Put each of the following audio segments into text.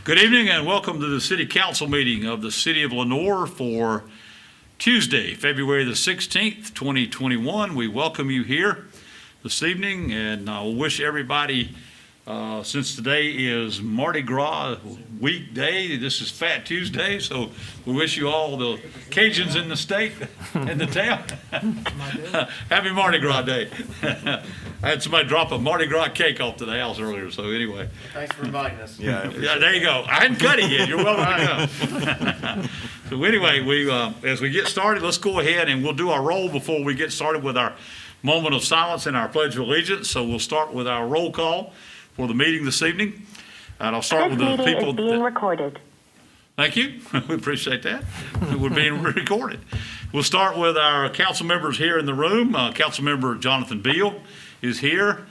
Good evening and welcome to the City Council meeting of the City of Lenoir for Tuesday, February the 16th, 2021. We welcome you here this evening and I will wish everybody, since today is Mardi Gras weekday, this is Fat Tuesday, so we wish you all, the Cajuns in the state and the town, happy Mardi Gras Day. I had somebody drop a Mardi Gras cake off to the house earlier, so anyway. Thanks for inviting us. Yeah, there you go. I hadn't cut it yet. You're welcome to come. So anyway, as we get started, let's go ahead and we'll do our roll before we get started with our moment of silence and our Pledge of Allegiance. So we'll start with our roll call for the meeting this evening. And I'll start with the people. This meeting is being recorded. Thank you. We appreciate that. We're being recorded. We'll start with our council members here in the room. Council member Jonathan Beal is here.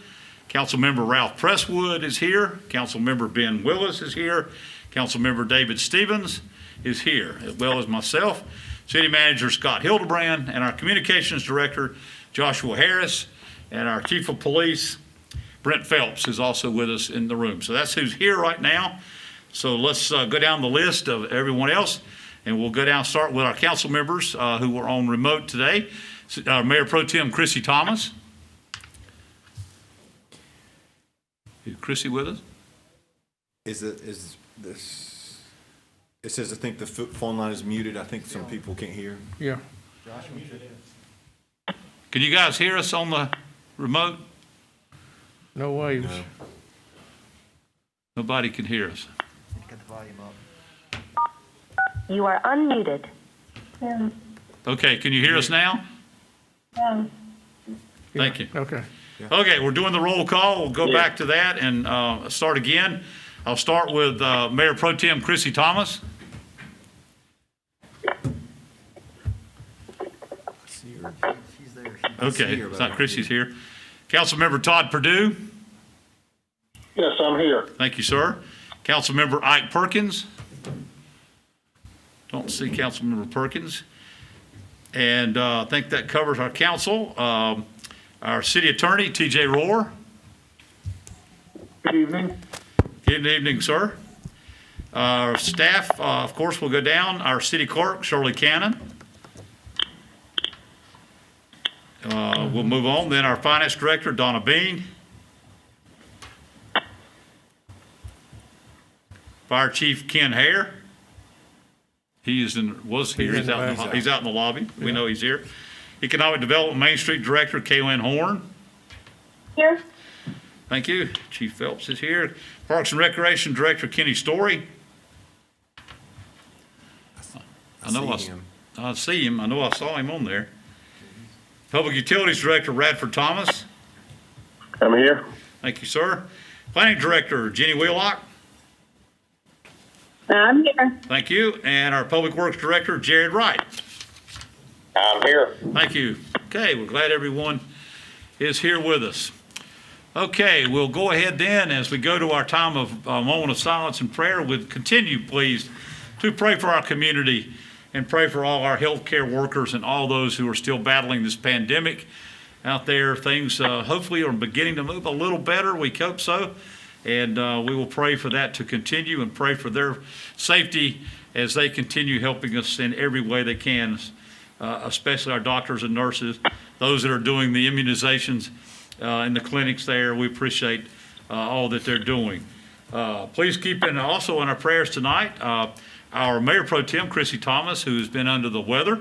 Council member Ralph Presswood is here. Council member Ben Willis is here. Council member David Stevens is here, as well as myself, City Manager Scott Hildebrand, and our Communications Director Joshua Harris, and our Chief of Police Brent Phelps is also with us in the room. So that's who's here right now. So let's go down the list of everyone else, and we'll go down, start with our council members who were on remote today. Mayor Pro Tem Chrissy Thomas. Is Chrissy with us? Is this? It says I think the phone line is muted. I think some people can't hear. Yeah. Can you guys hear us on the remote? No waves. No. Nobody can hear us. Get the volume up. You are unmuted. Okay, can you hear us now? Thank you. Okay. Okay, we're doing the roll call. We'll go back to that and start again. I'll start with Mayor Pro Tem Chrissy Thomas. She's there. Okay, it's not Chrissy's here. Councilmember Todd Perdue. Yes, I'm here. Thank you, sir. Councilmember Ike Perkins. Don't see Councilmember Perkins. And I think that covers our council. Our city attorney, TJ Rohr. Good evening. Good evening, sir. Our staff, of course, will go down. Our city clerk, Shirley Cannon. We'll move on. Then our finance director, Donna Bean. Fire chief, Ken Hare. He's out in the lobby. We know he's here. Economic Development Main Street Director, Kaylin Horn. Here. Thank you. Chief Phelps is here. Parks and Recreation Director, Kenny Story. I see him. I know I saw him on there. Public Utilities Director, Radford Thomas. I'm here. Thank you, sir. Planning Director, Jenny Wheelock. I'm here. Thank you. And our Public Works Director, Jared Wright. I'm here. Thank you. Okay, we're glad everyone is here with us. Okay, we'll go ahead then as we go to our time of moment of silence and prayer. We'll continue, please, to pray for our community and pray for all our healthcare workers and all those who are still battling this pandemic out there. Things hopefully are beginning to move a little better. We hope so. And we will pray for that to continue and pray for their safety as they continue helping us in every way they can, especially our doctors and nurses, those that are doing the immunizations in the clinics there. We appreciate all that they're doing. Please keep also in our prayers tonight our Mayor Pro Tem, Chrissy Thomas, who has been under the weather,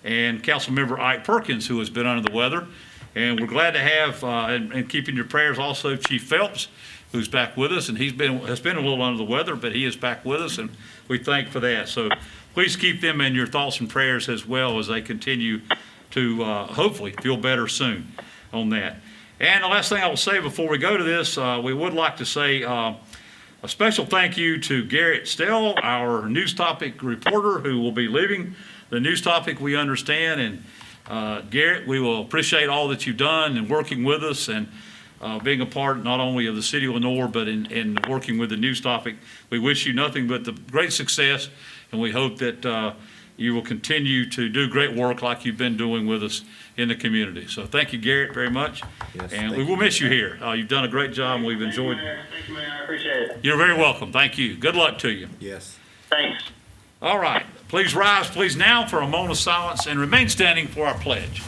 and Councilmember Ike Perkins, who has been under the weather. And we're glad to have, and keep in your prayers also, Chief Phelps, who's back with us, and has been a little under the weather, but he is back with us, and we thank for that. So please keep them in your thoughts and prayers as well as they continue to hopefully feel better soon on that. And the last thing I will say before we go to this, we would like to say a special thank you to Garrett Stell, our News Topic reporter, who will be leaving the News Topic, we understand. And Garrett, we will appreciate all that you've done and working with us and being a part not only of the city of Lenoir, but in working with the News Topic. We wish you nothing but the great success, and we hope that you will continue to do great work like you've been doing with us in the community. So thank you, Garrett, very much. Yes, And thank we will you. miss you here. You've done a great job, and we've enjoyed. Thank you, Mayor. I appreciate it. You're very welcome. Thank you. Good luck to you. Yes. Thanks. All right. Please rise, please, now for a moment of silence and remain standing for our pledge.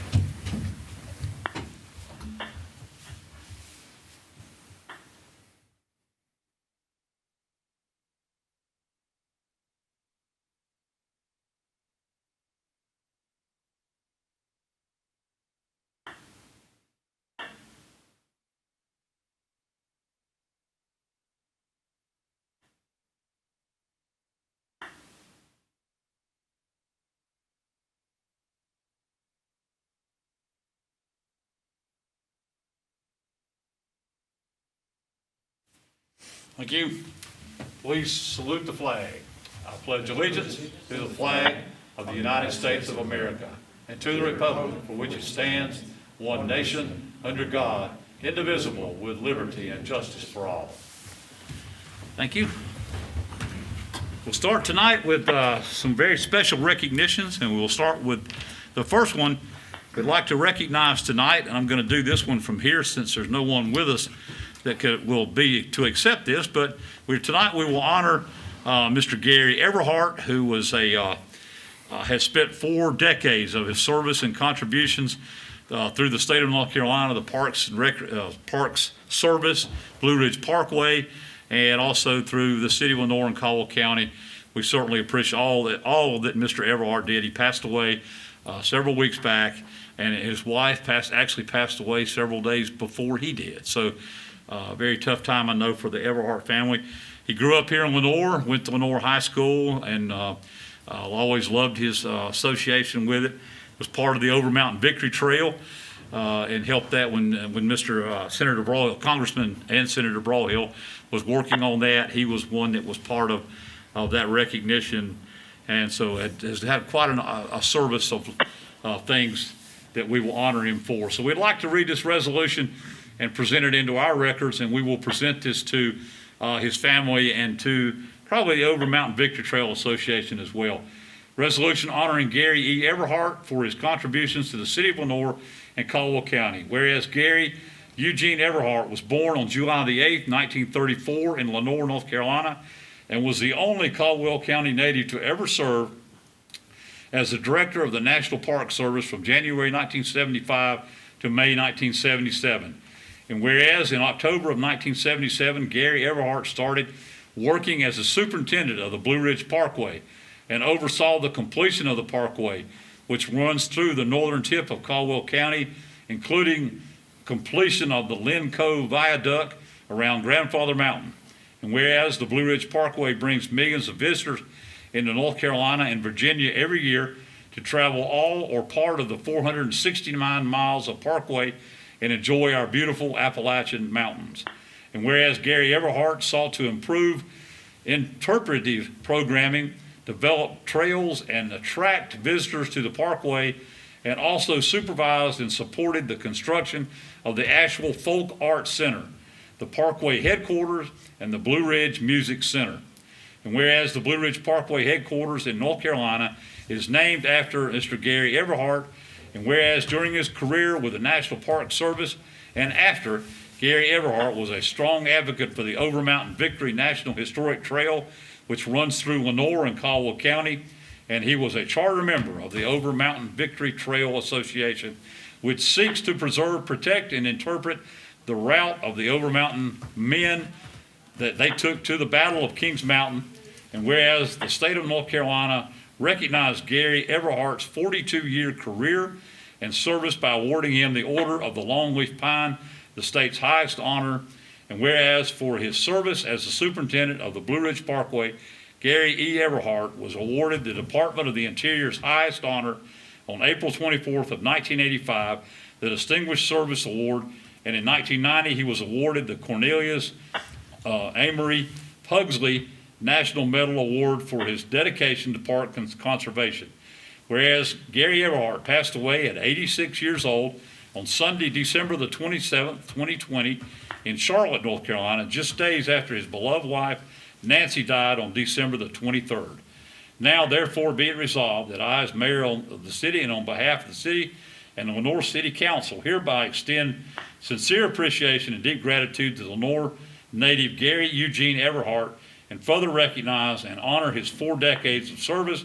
Thank you. Please salute the flag. I pledge allegiance to the flag of the United States of America and to the republic for which it stands, one nation, under God, indivisible, with liberty and justice for all. Thank you. We'll start tonight with some very special recognitions, and we'll start with the first one. We'd like to recognize tonight, and I'm going to do this one from here since there's no one with us that will be to accept this, but tonight we will honor Mr. Gary Everhart, who was has spent 4 decades of his service and contributions through the state of North Carolina, the Parks Service, Blue Ridge Parkway, and also through the city of Lenoir and Caldwell County. We certainly appreciate all that Mr. Everhart did. He passed away several weeks back, and his wife actually passed away several days before he did. So very tough time, I know, for the Everhart family. He grew up here in Lenoir, went to Lenoir High School, and always loved his association with it. Was part of the Over Mountain Victory Trail, and helped that when Mr. Senator Broyhill, Congressman and Senator Broyhill, was working on that. He was one that was part of that recognition, and so has had quite a service of things that we will honor him for. So we'd like to read this resolution and present it into our records, and we will present this to his family and to probably the Over Mountain Victory Trail Association as well. Resolution honoring Gary E. Everhart for his contributions to the city of Lenoir and Caldwell County. Whereas Gary Eugene Everhart was born on July the 8th, 1934 in Lenoir, North Carolina, and was the only Caldwell County native to ever serve as the director of the National Park Service from January 1975 to May 1977. And whereas in October of 1977, Gary Everhart started working as the superintendent of the Blue Ridge Parkway and oversaw the completion of the parkway, which runs through the northern tip of Caldwell County, including completion of the Lynn Cove Viaduct around Grandfather Mountain. And whereas the Blue Ridge Parkway brings millions of visitors into North Carolina and Virginia every year to travel all or part of the 469 miles of parkway and enjoy our beautiful Appalachian mountains. And whereas Gary Everhart sought to improve interpretive programming, develop trails, and attract visitors to the parkway, and also supervised and supported the construction of the Asheville Folk Arts Center, the Parkway headquarters, and the Blue Ridge Music Center. And whereas the Blue Ridge Parkway headquarters in North Carolina is named after Mr. Gary Everhart, and whereas during his career with the National Park Service and after, Gary Everhart was a strong advocate for the Over Mountain Victory National Historic Trail, which runs through Lenoir and Caldwell County, and he was a charter member of the Over Mountain Victory Trail Association, which seeks to preserve, protect, and interpret the route of the Over Mountain men that they took to the Battle of Kings Mountain. And whereas the state of North Carolina recognized Gary Everhart's 42-year career and service by awarding him the Order of the Longleaf Pine, the state's highest honor. And whereas for his service as the superintendent of the Blue Ridge Parkway, Gary E. Everhart was awarded the Department of the Interior's highest honor on April 24th of 1985, the Distinguished Service Award, and in 1990 he was awarded the Cornelius Amory Pugsley National Medal Award for his dedication to park conservation. Whereas Gary Everhart passed away at 86 years old on Sunday, December the 27th, 2020, in Charlotte, North Carolina, just days after his beloved wife, Nancy, died on December the 23rd. Now therefore be it resolved that I, as mayor of the city and on behalf of the city and the Lenoir City Council, hereby extend sincere appreciation and deep gratitude to the Lenoir native Gary Eugene Everhart, and further recognize and honor his 4 decades of service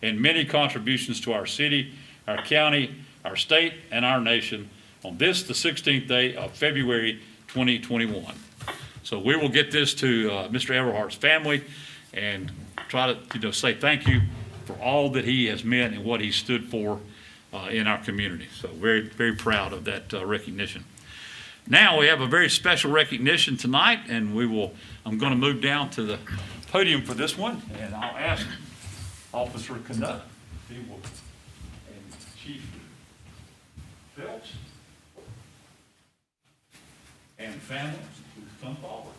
and many contributions to our city, our county, our state, and our nation on this, the 16th day of February 2021. So we will get this to Mr. Everhart's family and try to say thank you for all that he has meant and what he stood for in our community. So very, very proud of that recognition. Now we have a very special recognition tonight, and I'm going to move down to the podium for this one, and I'll ask Officer Canuck, if he will, and Chief Phelps, and family to come forward.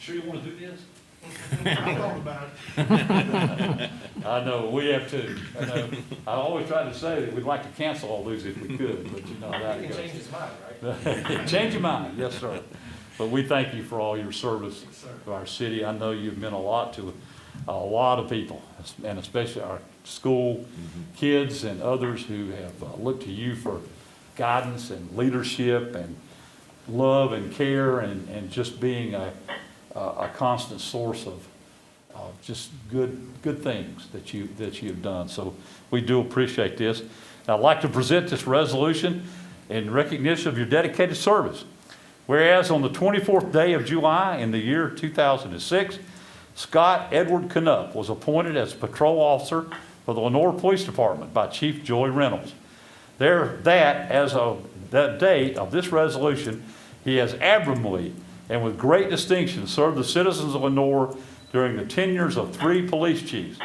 Sure you want to do this? I know, we have too. I know. I always try to say that we'd like to cancel all these if we could, but you know how that goes. Change his mind, right? Change your mind, yes, sir. But we thank you for all your service to our city. I know you've meant a lot to a lot of people, and especially our school kids and others who have looked to you for guidance and leadership and love and care and just being a constant source of just good things that you have done. So we do appreciate this. And I'd like to present this resolution in recognition of your dedicated service. Whereas on the 24th day of July in the year 2006, Scott Edward Canuck was appointed as patrol officer for the Lenoir Police Department by Chief Joy Reynolds. As of that date of this resolution, he has admirably and with great distinction served the citizens of Lenoir during the tenures of 3 police chiefs,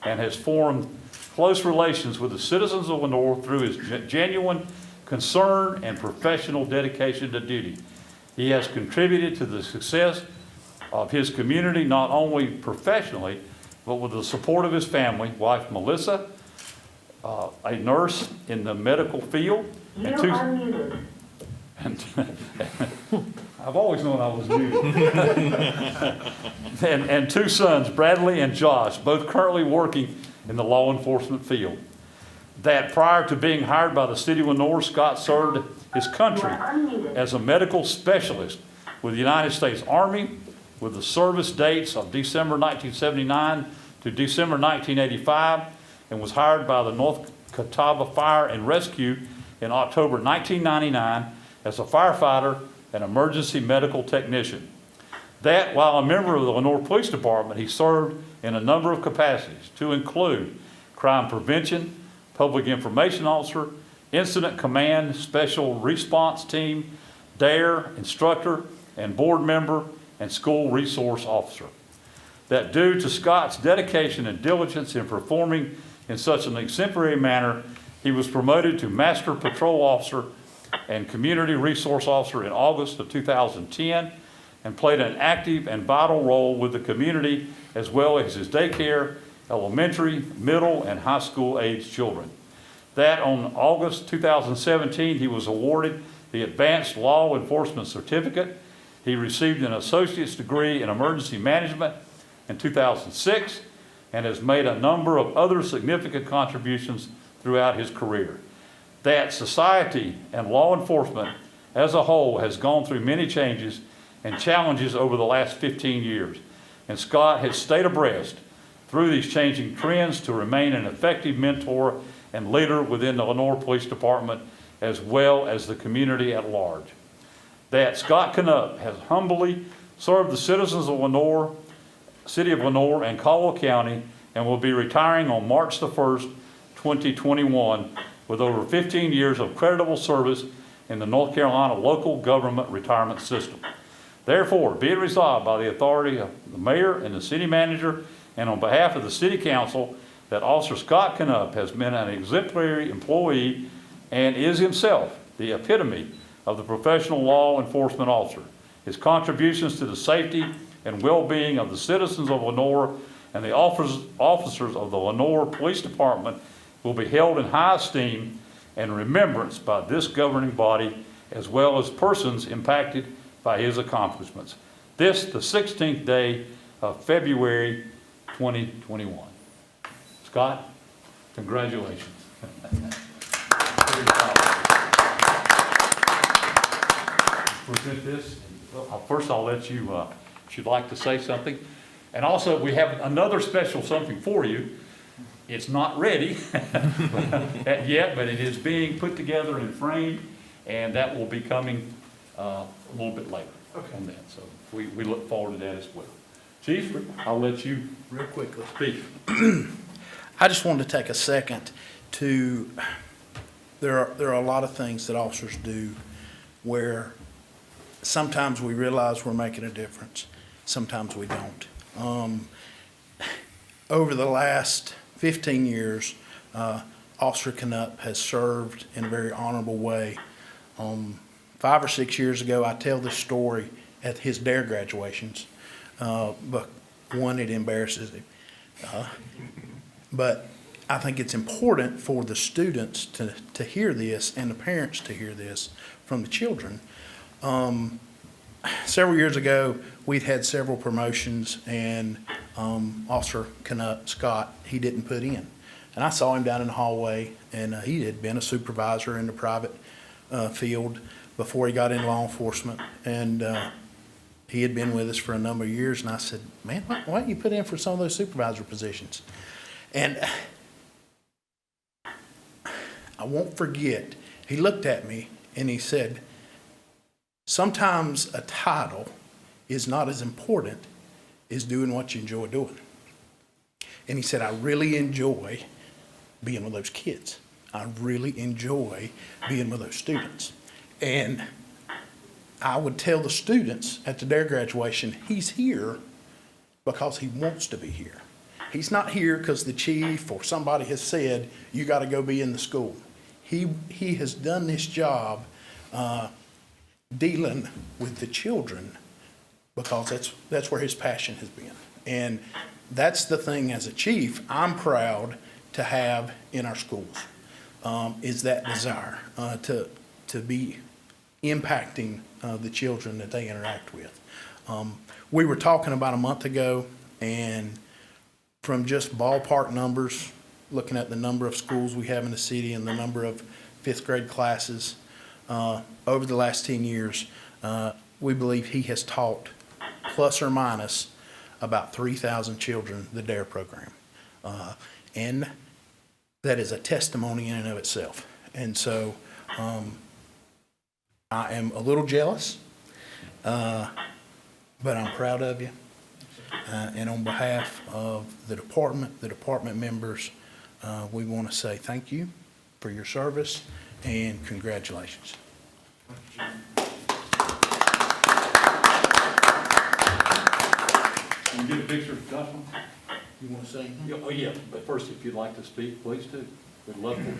and has formed close relations with the citizens of Lenoir through his genuine concern and professional dedication to duty. He has contributed to the success of his community not only professionally, but with the support of his family, wife Melissa, a nurse in the medical field, You are muted. I've always known I was muted. and 2 sons, Bradley and Josh, both currently working in the law enforcement field. That prior to being hired by the city of Lenoir, Scott served his country as a medical specialist with the United States Army, with the service dates of December 1979 to December 1985, and was hired by the North Catawba Fire and Rescue in October 1999 as a firefighter and emergency medical technician. That, while a member of the Lenoir Police Department, he served in a number of capacities, to include crime prevention, public information officer, incident command, special response team, DARE instructor, and board member, and school resource officer. That due to Scott's dedication and diligence in performing in such an exemplary manner, he was promoted to Master Patrol Officer and Community Resource Officer in August of 2010, and played an active and vital role with the community as well as his daycare, elementary, middle, and high school age children. That on August 2017, he was awarded the Advanced Law Enforcement Certificate. He received an associate's degree in emergency management in 2006 and has made a number of other significant contributions throughout his career. That society and law enforcement as a whole has gone through many changes and challenges over the last 15 years, and Scott has stayed abreast through these changing trends to remain an effective mentor and leader within the Lenoir Police Department as well as the community at large. That Scott Canuck has humbly served the citizens of Lenoir, City of Lenoir, and Caldwell County, and will be retiring on March the 1st, 2021, with over 15 years of creditable service in the North Carolina local government retirement system. Therefore, be it resolved by the authority of the mayor and the city manager, and on behalf of the city council, that Officer Scott Canuck has been an exemplary employee and is himself the epitome of the professional law enforcement officer. His contributions to the safety and well-being of the citizens of Lenoir and the officers of the Lenoir Police Department will be held in high esteem and remembrance by this governing body as well as persons impacted by his accomplishments. This, the 16th day of February 2021. Scott, congratulations. Present this. First, I'll let you, if you'd like to say something. And also, we have another special something for you. It's not ready yet, but it is being put together and framed, and that will be coming a little bit later on that. So we look forward to that as well. Chief, I'll let you Real quickly. speak. I just wanted to take a second to, there are a lot of things that officers do where sometimes we realize we're making a difference, sometimes we don't. Over the last 15 years, Officer Knupp has served in a very honorable way. 5 or 6 years ago, I tell this story at his DARE graduations, but one, it embarrasses him. But I think it's important for the students to hear this and the parents to hear this from the children. Several years ago, we'd had several promotions, and Officer Knupp, Scott, he didn't put in. And I saw him down in the hallway, and he had been a supervisor in the private field before he got into law enforcement. And he had been with us for a number of years, and I said, man, why don't you put in for some of those supervisor positions? And I won't forget, he looked at me and he said, sometimes a title is not as important as doing what you enjoy doing. And he said, I really enjoy being with those kids. I really enjoy being with those students. And I would tell the students at the DARE graduation, he's here because he wants to be here. He's not here because the chief or somebody has said, you got to go be in the school. He has done this job dealing with the children because that's where his passion has been. And that's the thing as a chief I'm proud to have in our schools, is that desire to be impacting the children that they interact with. We were talking about a month ago, and from just ballpark numbers, looking at the number of schools we have in the city and the number of fifth grade classes, over the last 10 years, we believe he has taught plus or minus about 3,000 children the DARE program. And that is a testimony in and of itself. And so I am a little jealous, but I'm proud of you. And on behalf of the department members, we want to say thank you for your service and congratulations. Can we get a picture of Joshua? You want to say anything? Yeah, oh, yeah, but first, if you'd like to speak, please do. We'd love for you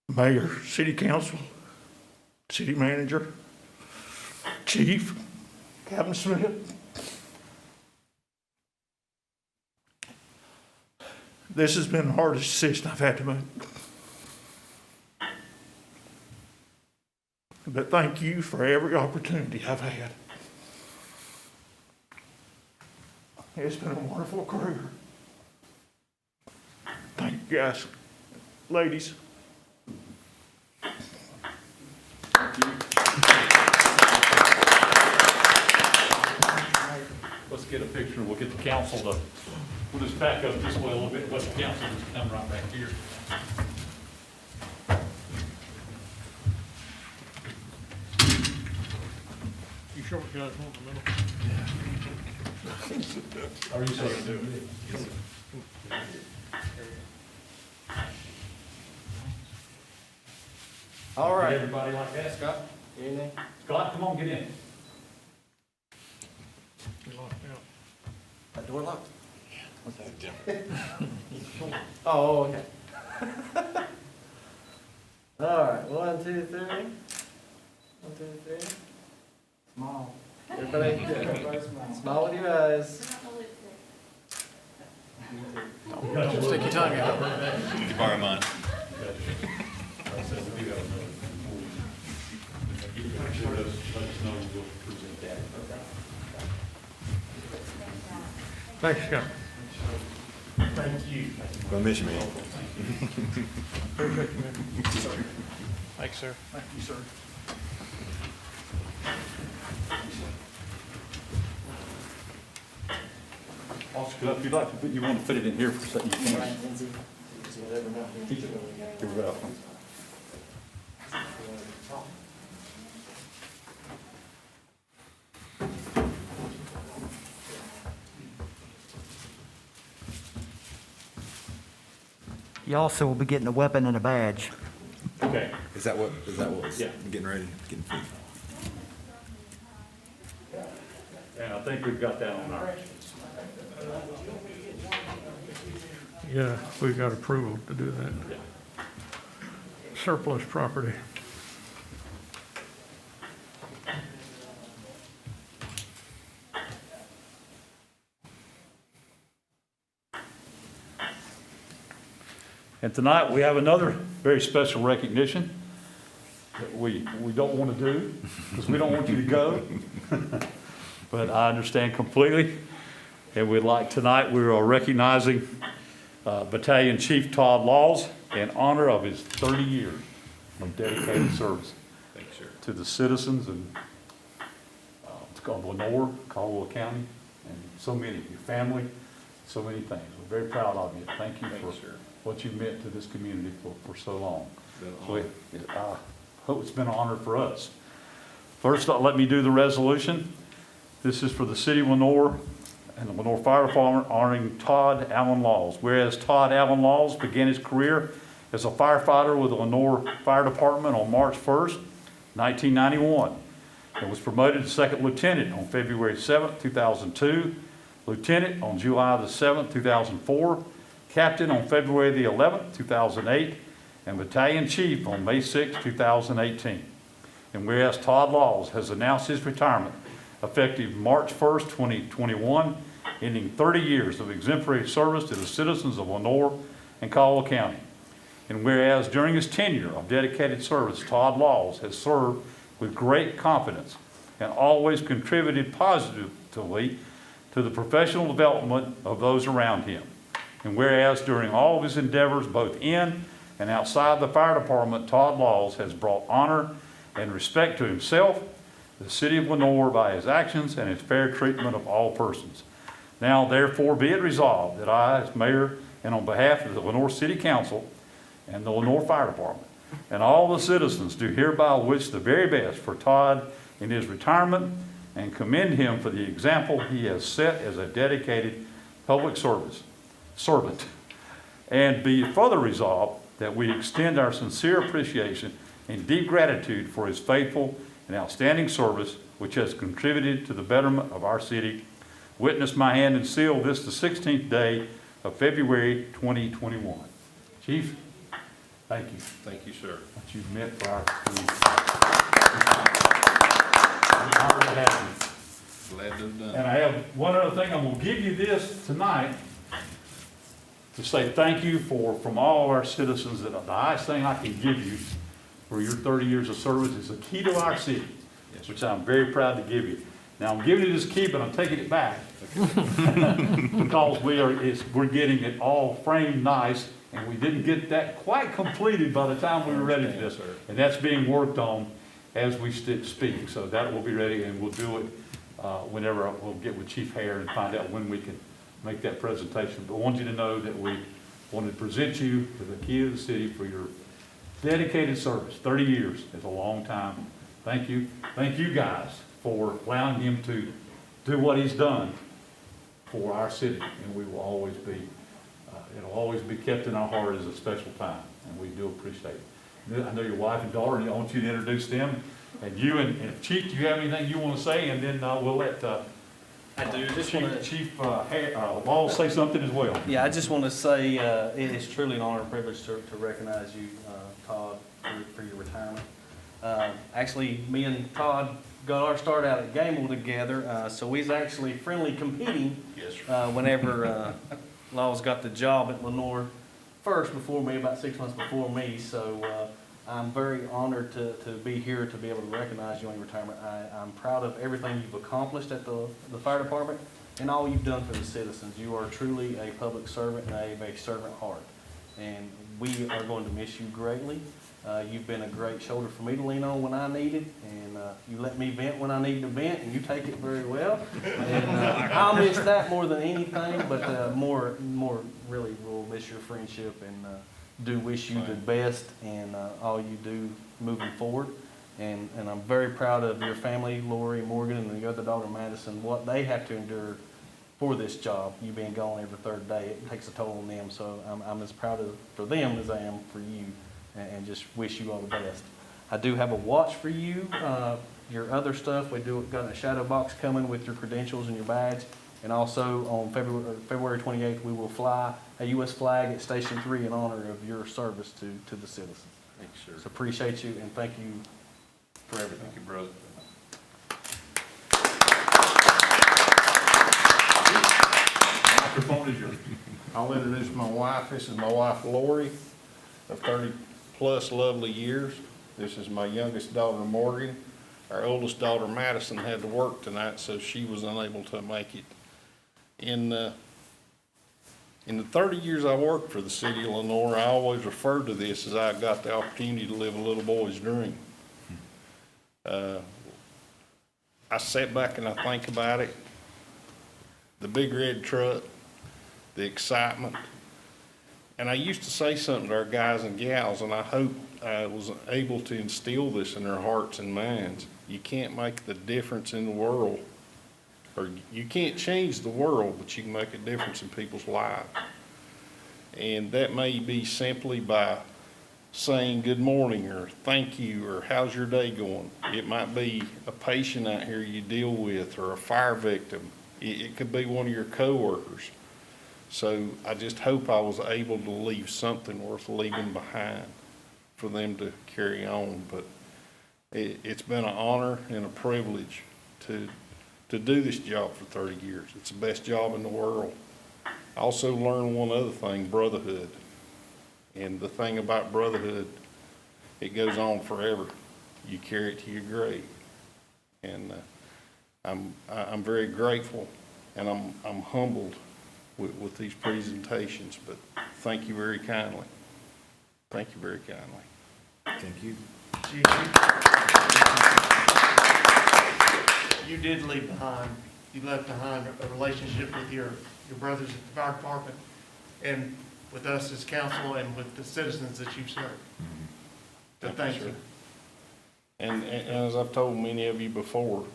to. Mayor, City Council, City Manager, Chief, Captain Smith. This has been the hardest decision I've had to make. But thank you for every opportunity I've had. It's been a wonderful career. Thank you guys. Ladies. Let's get a picture. We'll get the council to, we'll just back up this way a little bit, let the council just come right back here. You sure we got it in the middle? Are you saying? All right. Everybody like that? Scott, anything? Scott, come on, get in. We locked out. That door locked? Oh, okay. All right, 1, 2, 3. 1, 2, 3. Smile. Everybody smile with your eyes. Don't stick your tongue out. You can borrow mine. Thanks, Scott. Gonna miss you, man. Thanks, sir. Thank you, sir. Oscar, if you'd like to, you want to put it in here for a second, you can. Here we go. You also will be getting a weapon and a badge. Okay. Is that what's Yeah. getting ready? Getting fit? And I think we've got that on our. Yeah, we got approval to do that. Surplus property. And tonight, we have another very special recognition that we don't want to do, because we don't want you to go. But I understand completely. And we'd like, tonight, we are recognizing Battalion Chief Todd Laws in honor of his 30 years of dedicated service to the citizens and of Lenoir, Caldwell County, and so many, your family, so many things. We're very proud of you. Thank you for what you've meant to this community for so long. I hope it's been an honor for us. First, let me do the resolution. This is for the city of Lenoir and the Lenoir Fire Department honoring Todd Allen Laws. Whereas Todd Allen Laws began his career as a firefighter with the Lenoir Fire Department on March 1st, 1991, and was promoted to second lieutenant on February 7th, 2002, lieutenant on July the 7th, 2004, captain on February the 11th, 2008, and battalion chief on May 6, 2018. And whereas Todd Laws has announced his retirement effective March 1st, 2021, ending 30 years of exemplary service to the citizens of Lenoir and Caldwell County. And whereas during his tenure of dedicated service, Todd Laws has served with great confidence and always contributed positively to the professional development of those around him. And whereas during all of his endeavors, both in and outside the fire department, Todd Laws has brought honor and respect to himself, the city of Lenoir, by his actions and his fair treatment of all persons. Now, therefore, be it resolved that I, as mayor, and on behalf of the Lenoir City Council and the Lenoir Fire Department, and all the citizens, do hereby wish the very best for Todd in his retirement and commend him for the example he has set as a dedicated public servant. And be further resolved that we extend our sincere appreciation and deep gratitude for his faithful and outstanding service, which has contributed to the betterment of our city. Witness my hand and seal this the 16th day of February 2021. Chief, thank you. Thank you, sir. What you've meant for our community. We're honored to have you. Glad to have done. And I have one other thing. I'm going to give you this tonight to say thank you from all of our citizens. That the highest thing I can give you for your 30 years of service is the key to our city, which I'm very proud to give you. Now, I'm giving you this key, but I'm taking it back because we're getting it all framed nice, and we didn't get that quite completed by the time we were ready for this. And that's being worked on as we speak. So that will be ready, and we'll do it whenever we'll get with Chief Hare and find out when we can make that presentation. But I want you to know that we wanted to present you to the key of the city for your dedicated service. 30 years is a long time. Thank you. Thank you guys for allowing him to do what he's done for our city. And we will always be, it'll always be kept in our heart as a special time. And we do appreciate it. I know your wife and daughter, and I want you to introduce them. And you and Chief, do you have anything you want to say? And then we'll let I do. Just Chief Law say something as well. Yeah, I just want to say it is truly an honor and privilege to recognize you, Todd, for your retirement. Actually, me and Todd got our start out at Gamble together, so we's actually friendly competing whenever Laws got the job at Lenoir first before me, about 6 months before me, so I'm very honored to be here to be able to recognize you on your retirement. I'm proud of everything you've accomplished at the fire department and all you've done for the citizens. You are truly a public servant and I have a servant heart. And we are going to miss you greatly. You've been a great shoulder for me to lean on when I needed, and you let me vent when I need to vent, and you take it very well. And I'll miss that more than anything, but more really will miss your friendship and do wish you the best and all you do moving forward. And I'm very proud of your family, Lori, Morgan, and the other daughter, Madison, what they have to endure for this job. You being gone every third day, it takes a toll on them. So I'm as proud for them as I am for you, and just wish you all the best. I do have a watch for you. Your other stuff, we got a shadow box coming with your credentials and your badge. And also on February 28th, we will fly a U.S. flag at Station 3 in honor of your service to the citizens. Thanks, sir. So appreciate you and thank you for everything. Thank you, brother. Microphone is yours. I'll introduce my wife. This is my wife Lori of 30-plus lovely years. This is my youngest daughter Morgan. Our oldest daughter Madison had to work tonight, so she was unable to make it. In the 30 years I worked for the city of Lenoir, I always referred to this as I got the opportunity to live a little boy's dream. I sat back and I think about it. The big red truck, the excitement. And I used to say something to our guys and gals, and I hope I was able to instill this in their hearts and minds. You can't make the difference in the world, or you can't change the world, but you can make a difference in people's lives. And that may be simply by saying good morning, or thank you, or how's your day going? It might be a patient out here you deal with, or a fire victim. It could be one of your coworkers. So I just hope I was able to leave something worth leaving behind for them to carry on. But it's been an honor and a privilege to do this job for 30 years. It's the best job in the world. I also learned one other thing, brotherhood. And the thing about brotherhood, it goes on forever. You carry it to your grave. And I'm very grateful, and I'm humbled with these presentations, but thank you very kindly. Thank you very kindly. Thank you. You did leave behind, you left behind a relationship with your brothers at the fire department and with us as council and with the citizens that you serve. So thank you. And as I've told many of you before,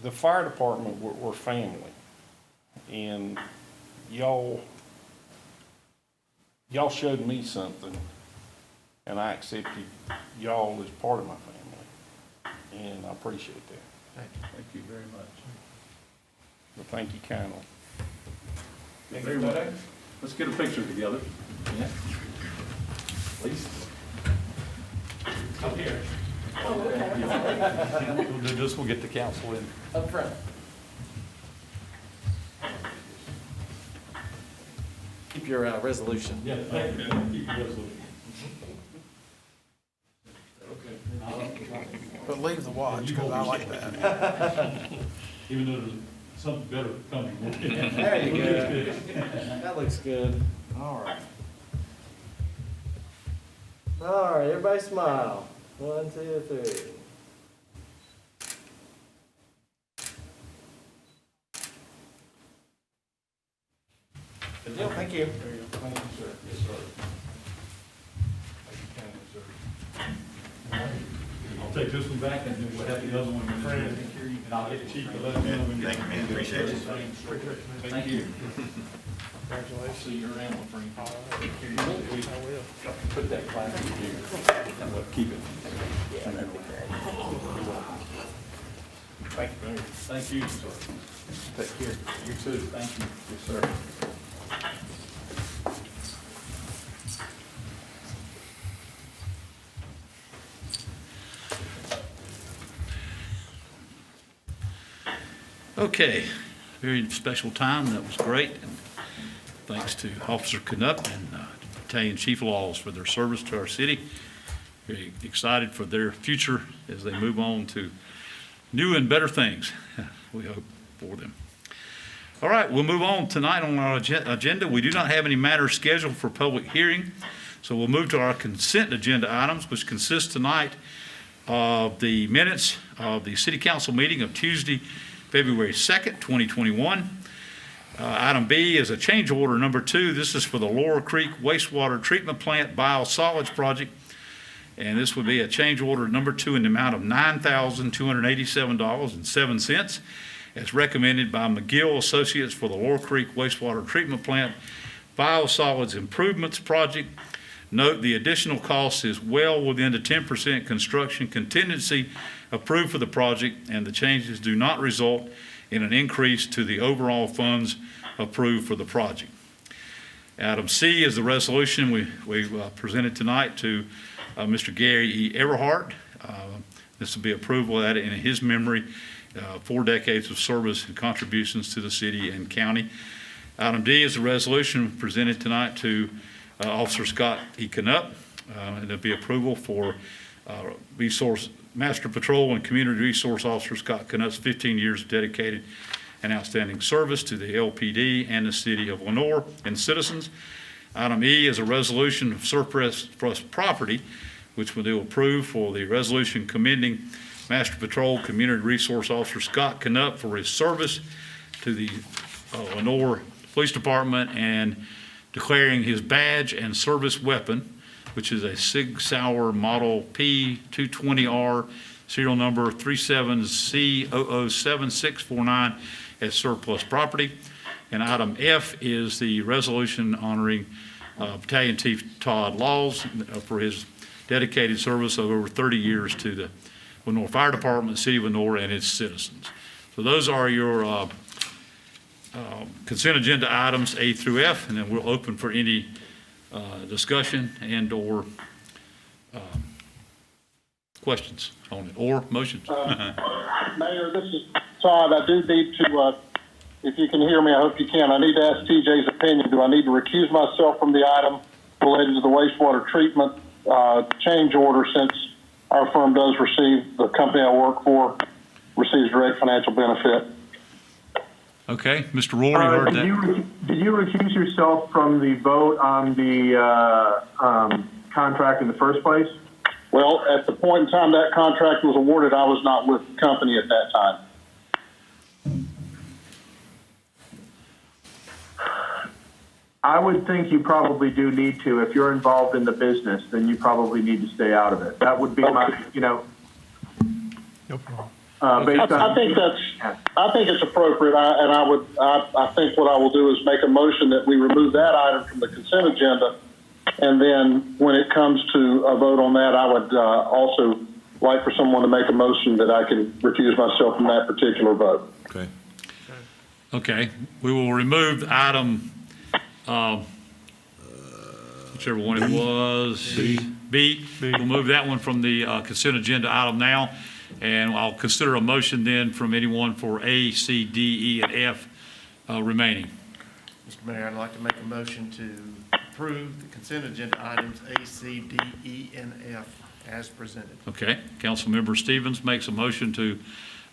the fire department, we're family, and y'all showed me something, and I accepted y'all as part of my family, and I appreciate that. Thank you very much. But thank you kindly. Thank you very much. Let's get a picture together. Yeah. Please. Up here. We'll do this, we'll get the council in. Up front. Keep your resolution. Yeah, thank you. Keep your resolution. Okay. But leave the watch, because I like that. Even though there's something better coming. There you go. That looks good. All right. All right, everybody smile. 1, 2, 3. Good deal, thank you. There you go. Thank you, sir. Yes, sir. Thank you kindly, sir. I'll take this one back and then we'll have the other one in the and I'll get Chief to let him know. Thank you, man. Appreciate it. Thank you. Congratulations. See your animal friend. I will. Put that flag in here. Keep it. Thank you. Thank you, sir. Take care. You too. Thank you. Yes, sir. Okay, very special time. That was great. And thanks to Officer Knupp and Battalion Chief Laws for their service to our city. Very excited for their future as they move on to new and better things, we hope, for them. All right, we'll move on tonight on our agenda. We do not have any matters scheduled for public hearing, so we'll move to our consent agenda items, which consist tonight of the minutes of the City Council meeting of Tuesday, February 2nd, 2021. Item B is a change order number 2. This is for the Laurel Creek Wastewater Treatment Plant Biosolids Project, and this would be a change order number 2 in the amount of $9,287.07, as recommended by McGill Associates for the Laurel Creek Wastewater Treatment Plant Biosolids Improvements Project. Note the additional cost is well within the 10% construction contingency approved for the project, and the changes do not result in an increase to the overall funds approved for the project. Item C is the resolution we presented tonight to Mr. Gary E. Everhart. This will be approval of that in his memory, 4 decades of service and contributions to the city and county. Item D is a resolution presented tonight to Officer Scott E. Knupp, and it'll be approval for Resource Master Patrol and Community Resource Officer Scott Knupp's 15 years of dedicated and outstanding service to the LPD and the city of Lenoir and citizens. Item E is a resolution of surplus property, which we will approve for the resolution commending Master Patrol Community Resource Officer Scott Knupp for his service to the Lenoir Police Department and declaring his badge and service weapon, which is a Sig Sauer Model P220R, serial number 37C007649, as surplus property. And item F is the resolution honoring Battalion Chief Todd Laws for his dedicated service of over 30 years to the Lenoir Fire Department, City of Lenoir, and its citizens. So those are your consent agenda items A through F, and then we'll open for any discussion and or questions on it or motions. Mayor, this is Todd. I do need to, if you can hear me, I hope you can. I need to ask TJ's opinion. Do I need to recuse myself from the item related to the wastewater treatment change order, since our firm does receive, the company I work for receives direct financial benefit? Okay, Mr. Roy, you heard that. Did you recuse yourself from the vote on the contract in the first place? Well, at the point in time that contract was awarded, I was not with the company at that time. I would think you probably do need to. If you're involved in the business, then you probably need to stay out of it. That would be my, No problem. based on. I think it's appropriate. I think what I will do is make a motion that we remove that item from the consent agenda. And then when it comes to a vote on that, I would also like for someone to make a motion that I can recuse myself from that particular vote. Okay. Okay, we will remove item, whichever one it was. B. We'll move that one from the consent agenda item now, and I'll consider a motion then from anyone for A, C, D, E, and F remaining. Mr. Mayor, I'd like to make a motion to approve the consent agenda items A, C, D, E, and F as presented. Okay, Councilmember Stevens makes a motion to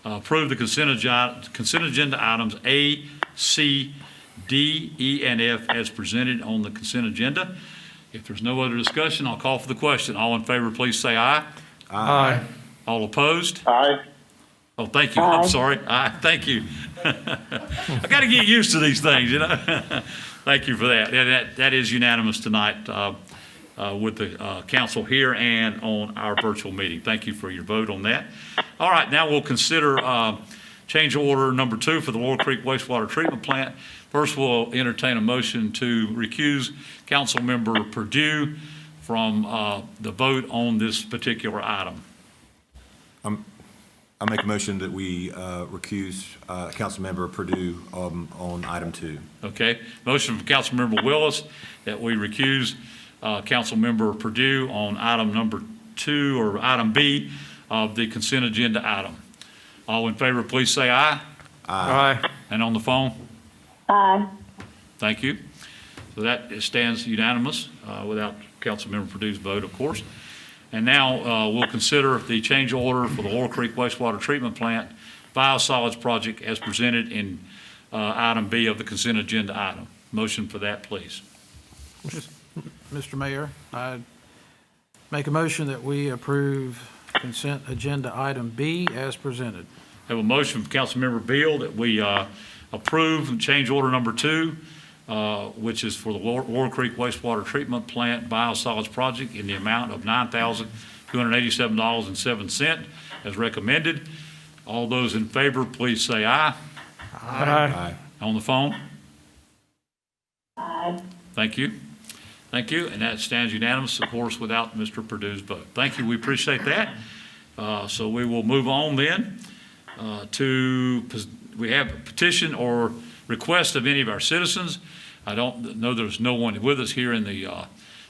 approve the consent agenda items A, C, D, E, and F as presented on the consent agenda. If there's no other discussion, I'll call for the question. All in favor, please say aye. Aye. All opposed? Aye. Oh, thank you. I'm sorry. Aye, thank you. I got to get used to these things, you know. Thank you for that. That is unanimous tonight with the council here and on our virtual meeting. Thank you for your vote on that. All right, now we'll consider change order number 2 for the Laurel Creek Wastewater Treatment Plant. First, we'll entertain a motion to recuse Councilmember Perdue from the vote on this particular item. I make a motion that we recuse Councilmember Perdue on item 2. Okay, motion from Councilmember Willis that we recuse Councilmember Perdue on item number 2 or item B of the consent agenda item. All in favor, please say aye. Aye. And on the phone? Aye. Thank you. So that stands unanimous without Councilmember Perdue's vote, of course. And now we'll consider the change order for the Laurel Creek wastewater treatment plant biosolids project as presented in item B of the consent agenda item. Motion for that, please. Mr. Mayor, I make a motion that we approve consent agenda item B as presented. I have a motion from Councilmember Beal that we approve change order number 2, which is for the Laurel Creek wastewater treatment plant biosolids project in the amount of $9,287.07 as recommended. All those in favor, please say aye. Aye. On the phone? Aye. Thank you. Thank you, and that stands unanimous, of course, without Mr. Perdue's vote. Thank you, we appreciate that. So we will move on then we have a petition or request of any of our citizens. I don't know there's no one with us here in the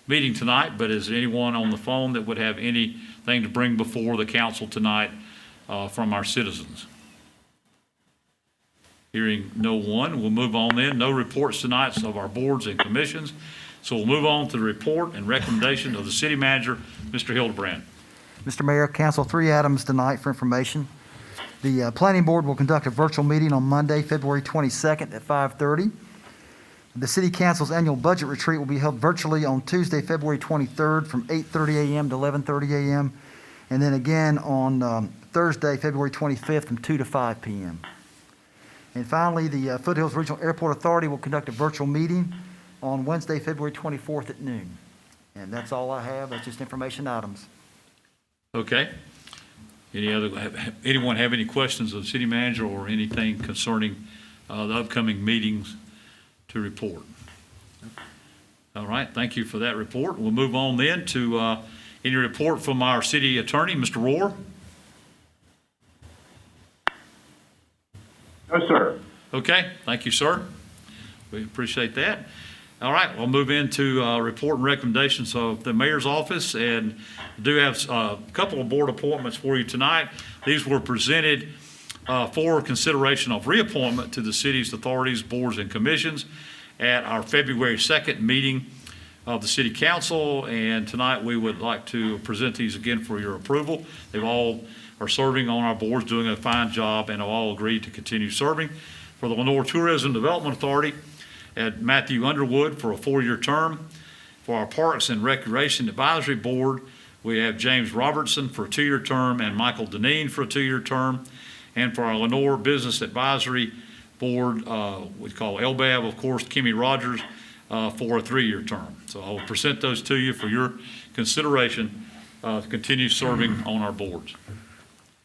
meeting tonight, but is there anyone on the phone that would have anything to bring before the council tonight from our citizens? Hearing no one, we'll move on then. No reports tonight of our boards and commissions. So we'll move on to the report and recommendation of the city manager, Mr. Hildebrand. Mr. Mayor, council, 3 items tonight for information. The planning board will conduct a virtual meeting on Monday, February 22nd at 5:30. The city council's annual budget retreat will be held virtually on Tuesday, February 23rd from 8:30 a.m. to 11:30 a.m. And then again on Thursday, February 25th from 2 to 5 p.m. And finally, the Foothills Regional Airport Authority will conduct a virtual meeting on Wednesday, February 24th at noon. And that's all I have. That's just information items. Okay. Anyone have any questions of the city manager or anything concerning the upcoming meetings to report? All right, thank you for that report. We'll move on then to any report from our city attorney, Mr. Rohr. No, sir. Okay, thank you, sir. We appreciate that. All right, we'll move into report and recommendations of the mayor's office, and do have a couple of board appointments for you tonight. These were presented for consideration of reappointment to the city's authorities, boards, and commissions at our February 2nd meeting of the city council, and tonight we would like to present these again for your approval. They've all are serving on our boards, doing a fine job, and have all agreed to continue serving. For the Lenoir Tourism Development Authority, at Matthew Underwood for a 4-year term. For our Parks and Recreation Advisory Board, we have James Robertson for a 2-year term and Michael Deneen for a 2-year term. And for our Lenoir Business Advisory Board, we call LBAB, of course, Kimmy Rogers for a 3-year term. So I will present those to you for your consideration to continue serving on our boards.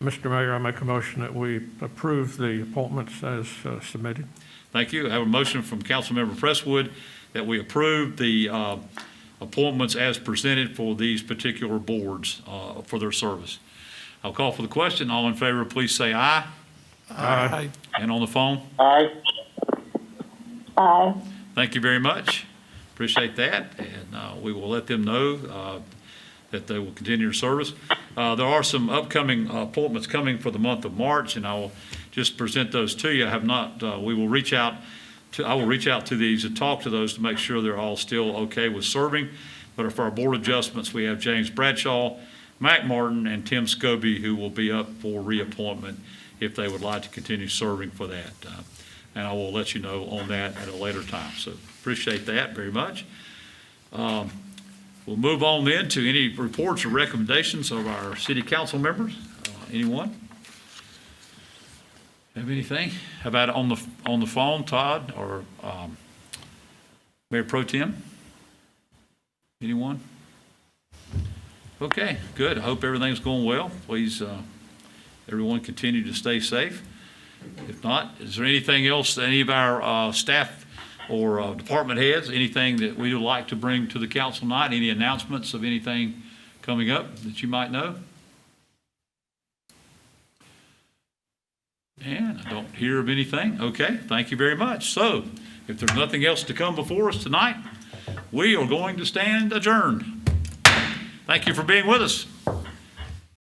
Mr. Mayor, I make a motion that we approve the appointments as submitted. Thank you. I have a motion from Councilmember Presswood that we approve the appointments as presented for these particular boards for their service. I'll call for the question. All in favor, please say aye. Aye. And on the phone? Aye. Aye. Thank you very much. Appreciate that. And we will let them know that they will continue their service. There are some upcoming appointments coming for the month of March, and I will just present those to you. I have not, I will reach out to these and talk to those to make sure they're all still okay with serving. But for our board adjustments, we have James Bradshaw, Mac Martin, and Tim Scobie, who will be up for reappointment if they would like to continue serving for that. And I will let you know on that at a later time. So appreciate that very much. We'll move on then to any reports or recommendations of our city council members. Anyone? Have anything? How about on the phone, Todd or Mayor Pro Tem? Anyone? Okay, good. I hope everything's going well. Please, everyone continue to stay safe. If not, is there anything else that any of our staff or department heads, anything that we would like to bring to the council tonight? Any announcements of anything coming up that you might know? And I don't hear of anything. Okay, thank you very much. So, if there's nothing else to come before us tonight, we are going to stand adjourned. Thank you for being with us.